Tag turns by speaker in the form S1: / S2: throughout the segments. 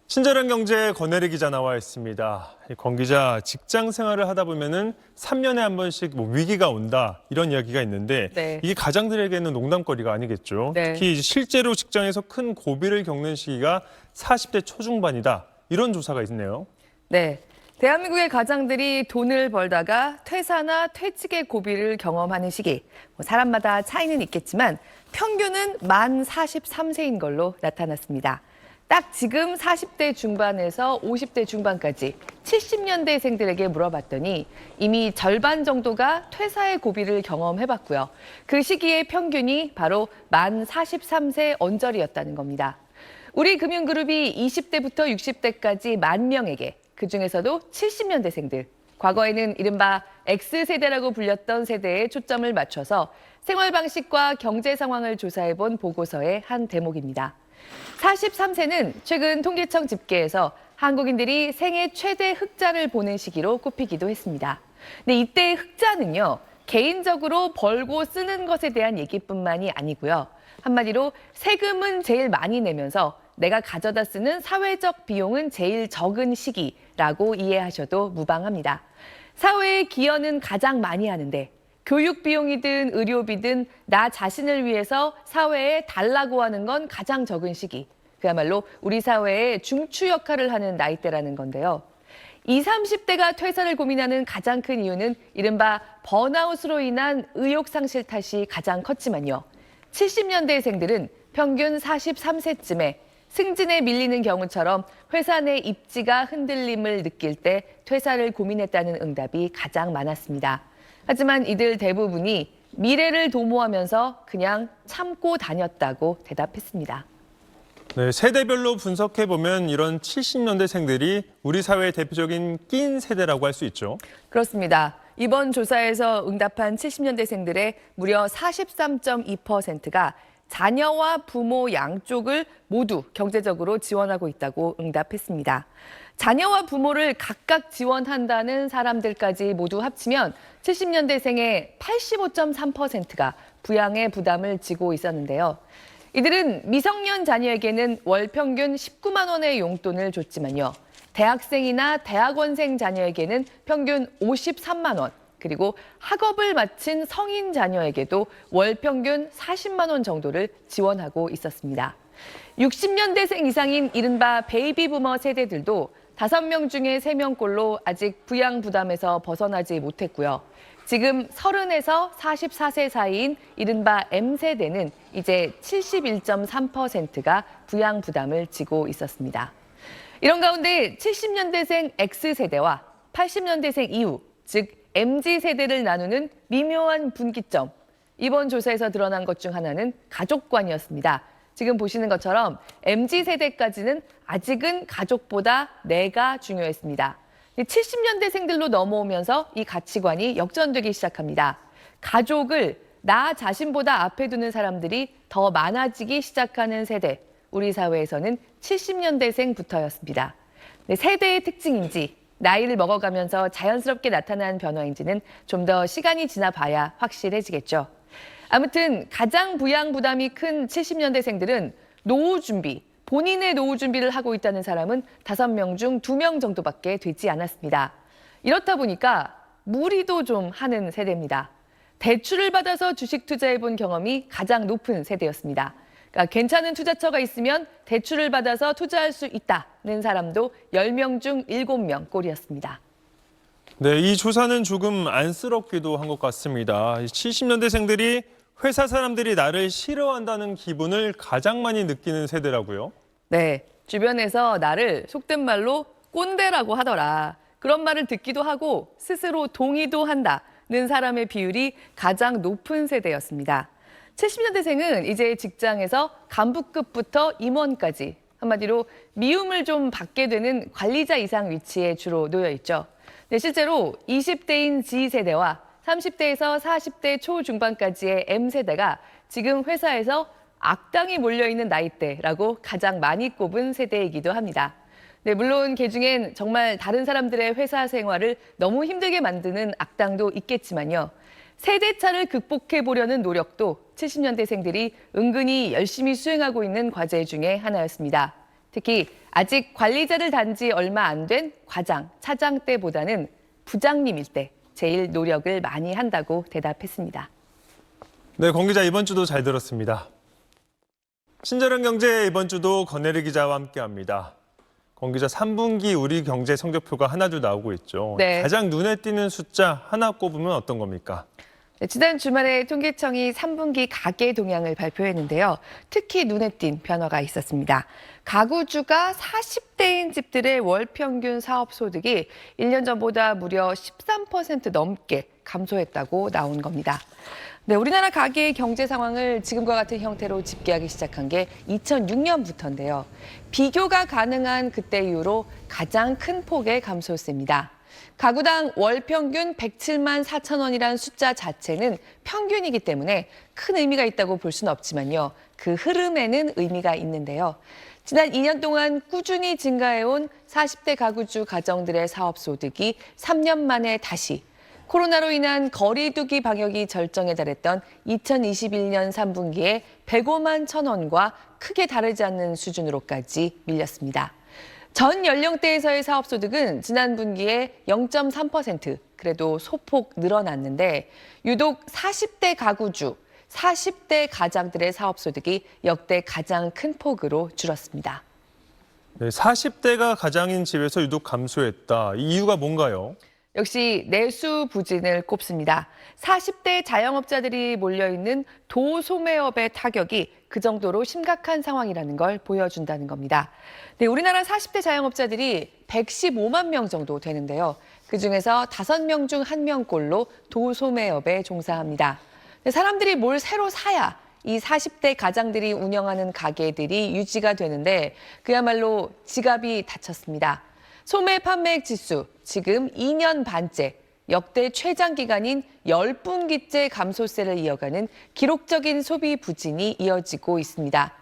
S1: 친절한 경제 권혜리 기자 나와 있습니다. 권 기자, 직장 생활을 하다 보면은 3년에 한 번씩 위기가 온다 이런 이야기가 있는데
S2: 네.
S1: 이게 가장들에게는 농담거리가 아니겠죠.
S2: 네.
S1: 특히 실제로 직장에서 큰 고비를 겪는 시기가 40대 초중반이다. 이런 조사가 있네요.
S2: 네. 대한민국의 가장들이 돈을 벌다가 퇴사나 퇴직의 고비를 경험하는 시기. 사람마다 차이는 있겠지만 평균은 만 43세인 걸로 나타났습니다. 딱 지금 40대 중반에서 50대 중반까지 70년대생들에게 물어봤더니 이미 절반 정도가 퇴사의 고비를 경험해봤고요. 그 시기의 평균이 바로 만 43세 언저리였다는 겁니다. 우리금융그룹이 20대부터 60대까지 10,000명에게 그중에서도 70년대생들, 과거에는 이른바 X세대라고 불렸던 세대에 초점을 맞춰서 생활 방식과 경제 상황을 조사해본 보고서의 한 대목입니다. 43세는 최근 통계청 집계에서 한국인들이 생애 최대 흑자를 보는 시기로 꼽히기도 했습니다. 근데 이때의 흑자는요, 개인적으로 벌고 쓰는 것에 대한 얘기뿐만이 아니고요. 한마디로 세금은 제일 많이 내면서 내가 가져다 쓰는 사회적 비용은 제일 적은 시기라고 이해하셔도 무방합니다. 사회의 기여는 가장 많이 하는데 교육 비용이든 의료비든 나 자신을 위해서 사회에 달라고 하는 건 가장 적은 시기. 그야말로 우리 사회의 중추 역할을 하는 나이대라는 건데요. 20, 30대가 퇴사를 고민하는 가장 큰 이유는 이른바 번아웃으로 인한 의욕 상실 탓이 가장 컸지만요. 70년대생들은 평균 43세쯤에 승진에 밀리는 경우처럼 회사 내 입지가 흔들림을 느낄 때 퇴사를 고민했다는 응답이 가장 많았습니다. 하지만 이들 대부분이 미래를 도모하면서 그냥 참고 다녔다고 대답했습니다.
S1: 네, 세대별로 분석해보면 이런 70년대생들이 우리 사회의 대표적인 낀 세대라고 할 수 있죠.
S2: 그렇습니다. 이번 조사에서 응답한 70년대생들의 무려 43.2%가 자녀와 부모 양쪽을 모두 경제적으로 지원하고 있다고 응답했습니다. 자녀와 부모를 각각 지원한다는 사람들까지 모두 합치면 70년대생의 85.3%가 부양의 부담을 지고 있었는데요. 이들은 미성년 자녀에게는 월 평균 19만 원의 용돈을 줬지만요. 대학생이나 대학원생 자녀에게는 평균 53만 원, 그리고 학업을 마친 성인 자녀에게도 월 평균 40만 원 정도를 지원하고 있었습니다. 60년대생 이상인 이른바 베이비부머 세대들도 5명 중에 3명꼴로 아직 부양 부담에서 벗어나지 못했고요. 지금 30에서 44세 사이인 이른바 M세대는 이제 71.3%가 부양 부담을 지고 있었습니다. 이런 가운데 70년대생 X세대와 80년대생 이후, 즉 MZ세대를 나누는 미묘한 분기점. 이번 조사에서 드러난 것 중 하나는 가족관이었습니다. 지금 보시는 것처럼 MZ세대까지는 아직은 가족보다 내가 중요했습니다. 70년대생들로 넘어오면서 이 가치관이 역전되기 시작합니다. 가족을 나 자신보다 앞에 두는 사람들이 더 많아지기 시작하는 세대. 우리 사회에서는 70년대생부터였습니다. 세대의 특징인지 나이를 먹어가면서 자연스럽게 나타난 변화인지는 좀 더 시간이 지나봐야 확실해지겠죠. 아무튼 가장 부양 부담이 큰 70년대생들은 노후 준비, 본인의 노후 준비를 하고 있다는 사람은 5명 중 2명 정도밖에 되지 않았습니다. 이렇다 보니까 무리도 좀 하는 세대입니다. 대출을 받아서 주식 투자해본 경험이 가장 높은 세대였습니다. 그러니까 괜찮은 투자처가 있으면 대출을 받아서 투자할 수 있다는 사람도 10명 중 7명 꼴이었습니다.
S1: 네, 이 조사는 조금 안쓰럽기도 한 것 같습니다. 70년대생들이 회사 사람들이 나를 싫어한다는 기분을 가장 많이 느끼는 세대라고요?
S2: 네, 주변에서 나를 속된 말로 꼰대라고 하더라. 그런 말을 듣기도 하고 스스로 동의도 한다는 사람의 비율이 가장 높은 세대였습니다. 70년대생은 이제 직장에서 간부급부터 임원까지 한마디로 미움을 좀 받게 되는 관리자 이상 위치에 주로 놓여 있죠. 네, 실제로 20대인 G세대와 30대에서 40대 초중반까지의 M세대가 지금 회사에서 악당이 몰려있는 나이대라고 가장 많이 꼽은 세대이기도 합니다. 네, 물론 그중엔 정말 다른 사람들의 회사 생활을 너무 힘들게 만드는 악당도 있겠지만요. 세대차를 극복해 보려는 노력도 70년대생들이 은근히 열심히 수행하고 있는 과제 중에 하나였습니다. 특히 아직 관리자를 단 지 얼마 안 된 과장, 차장 때보다는 부장님일 때 제일 노력을 많이 한다고 대답했습니다.
S1: 네, 권 기자 이번 주도 잘 들었습니다. 친절한 경제 이번 주도 권혜리 기자와 함께합니다. 권 기자 3분기 우리 경제 성적표가 하나둘 나오고 있죠.
S2: 네.
S1: 가장 눈에 띄는 숫자 하나 꼽으면 어떤 겁니까?
S2: 네, 지난 주말에 통계청이 3분기 가계 동향을 발표했는데요. 특히 눈에 띈 변화가 있었습니다. 가구주가 40대인 집들의 월 평균 사업 소득이 1년 전보다 무려 13% 넘게 감소했다고 나온 겁니다. 네, 우리나라 가계의 경제 상황을 지금과 같은 형태로 집계하기 시작한 게 2006년부터인데요. 비교가 가능한 그때 이후로 가장 큰 폭의 감소세입니다. 가구당 월 평균 107만 4천 원이란 숫자 자체는 평균이기 때문에 큰 의미가 있다고 볼 수는 없지만요. 그 흐름에는 의미가 있는데요. 지난 2년 동안 꾸준히 증가해온 40대 가구주 가정들의 사업 소득이 3년 만에 다시 코로나로 인한 거리 두기 방역이 절정에 달했던 2021년 3분기에 105만 천 원과 크게 다르지 않는 수준으로까지 밀렸습니다. 전 연령대에서의 사업소득은 지난 분기에 0.3% 그래도 소폭 늘어났는데 유독 40대 가구주, 40대 가장들의 사업소득이 역대 가장 큰 폭으로 줄었습니다.
S1: 네, 40대가 가장인 집에서 유독 감소했다. 이 이유가 뭔가요?
S2: 역시 내수 부진을 꼽습니다. 40대 자영업자들이 몰려있는 도소매업의 타격이 그 정도로 심각한 상황이라는 걸 보여준다는 겁니다. 네, 우리나라 40대 자영업자들이 115만 명 정도 되는데요. 그중에서 5명 중 1명꼴로 도소매업에 종사합니다. 네, 사람들이 뭘 새로 사야 이 40대 가장들이 운영하는 가게들이 유지가 되는데 그야말로 지갑이 닫혔습니다. 소매 판매액 지수 지금 2년 반째 역대 최장 기간인 10분기째 감소세를 이어가는 기록적인 소비 부진이 이어지고 있습니다.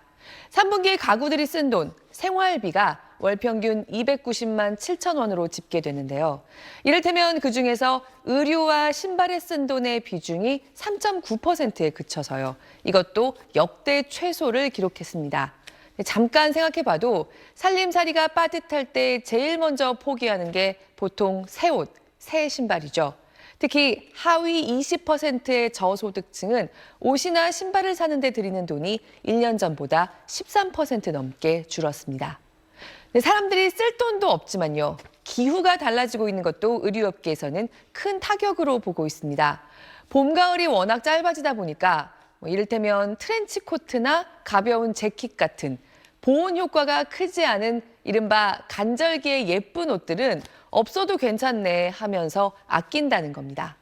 S2: 3분기에 가구들이 쓴 돈, 생활비가 월 평균 290만 7천 원으로 집계되는데요. 이를테면 그중에서 의류와 신발에 쓴 돈의 비중이 3.9%에 그쳐서요. 이것도 역대 최소를 기록했습니다. 잠깐 생각해봐도 살림살이가 빠듯할 때 제일 먼저 포기하는 게 보통 새 옷, 새 신발이죠. 특히 하위 20%의 저소득층은 옷이나 신발을 사는 데 들이는 돈이 1년 전보다 13% 넘게 줄었습니다. 사람들이 쓸 돈도 없지만요. 기후가 달라지고 있는 것도 의류업계에서는 큰 타격으로 보고 있습니다. 봄, 가을이 워낙 짧아지다 보니까 이를테면 트렌치 코트나 가벼운 재킷 같은 보온 효과가 크지 않은 이른바 간절기의 예쁜 옷들은 없어도 괜찮네 하면서 아낀다는 겁니다.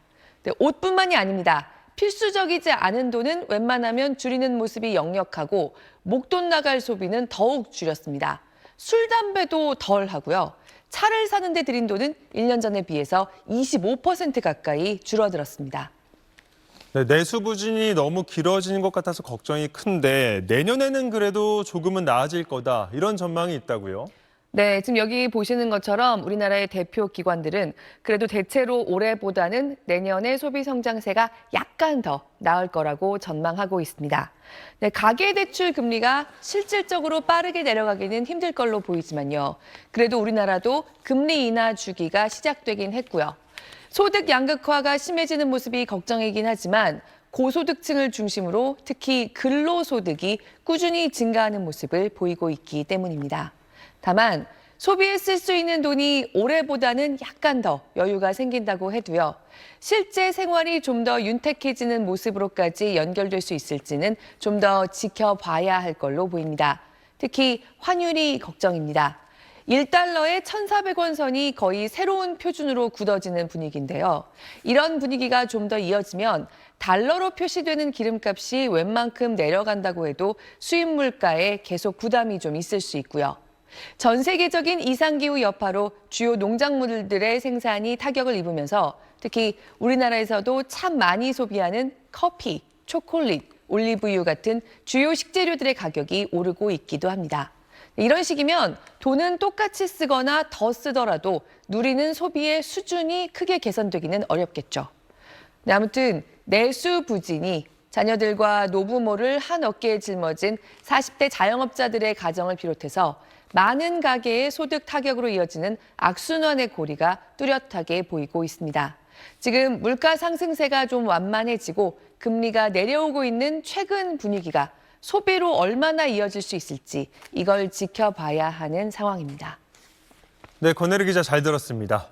S2: 옷뿐만이 아닙니다. 필수적이지 않은 돈은 웬만하면 줄이는 모습이 역력하고 목돈 나갈 소비는 더욱 줄였습니다. 술, 담배도 덜 하고요. 차를 사는 데 들인 돈은 1년 전에 비해서 25% 가까이 줄어들었습니다.
S1: 네, 내수 부진이 너무 길어지는 것 같아서 걱정이 큰데 내년에는 그래도 조금은 나아질 거다. 이런 전망이 있다고요?
S2: 네, 지금 여기 보시는 것처럼 우리나라의 대표 기관들은 그래도 대체로 올해보다는 내년의 소비 성장세가 약간 더 나을 거라고 전망하고 있습니다. 네, 가계대출 금리가 실질적으로 빠르게 내려가기는 힘들 걸로 보이지만요. 그래도 우리나라도 금리 인하 주기가 시작되긴 했고요. 소득 양극화가 심해지는 모습이 걱정이긴 하지만 고소득층을 중심으로 특히 근로소득이 꾸준히 증가하는 모습을 보이고 있기 때문입니다. 다만 소비에 쓸 수 있는 돈이 올해보다는 약간 더 여유가 생긴다고 해도요. 실제 생활이 좀 더 윤택해지는 모습으로까지 연결될 수 있을지는 좀 더 지켜봐야 할 걸로 보입니다. 특히 환율이 걱정입니다. 1달러에 1,400원 선이 거의 새로운 표준으로 굳어지는 분위기인데요. 이런 분위기가 좀 더 이어지면 달러로 표시되는 기름값이 웬만큼 내려간다고 해도 수입 물가에 계속 부담이 좀 있을 수 있고요. 전 세계적인 이상기후 여파로 주요 농작물들의 생산이 타격을 입으면서 특히 우리나라에서도 참 많이 소비하는 커피, 초콜릿, 올리브유 같은 주요 식재료들의 가격이 오르고 있기도 합니다. 이런 식이면 돈은 똑같이 쓰거나 더 쓰더라도 누리는 소비의 수준이 크게 개선되기는 어렵겠죠. 아무튼 내수 부진이 자녀들과 노부모를 한 어깨에 짊어진 40대 자영업자들의 가정을 비롯해서 많은 가게의 소득 타격으로 이어지는 악순환의 고리가 뚜렷하게 보이고 있습니다. 지금 물가 상승세가 좀 완만해지고 금리가 내려오고 있는 최근 분위기가 소비로 얼마나 이어질 수 있을지 이걸 지켜봐야 하는 상황입니다.
S1: 네, 권혜리 기자 잘 들었습니다.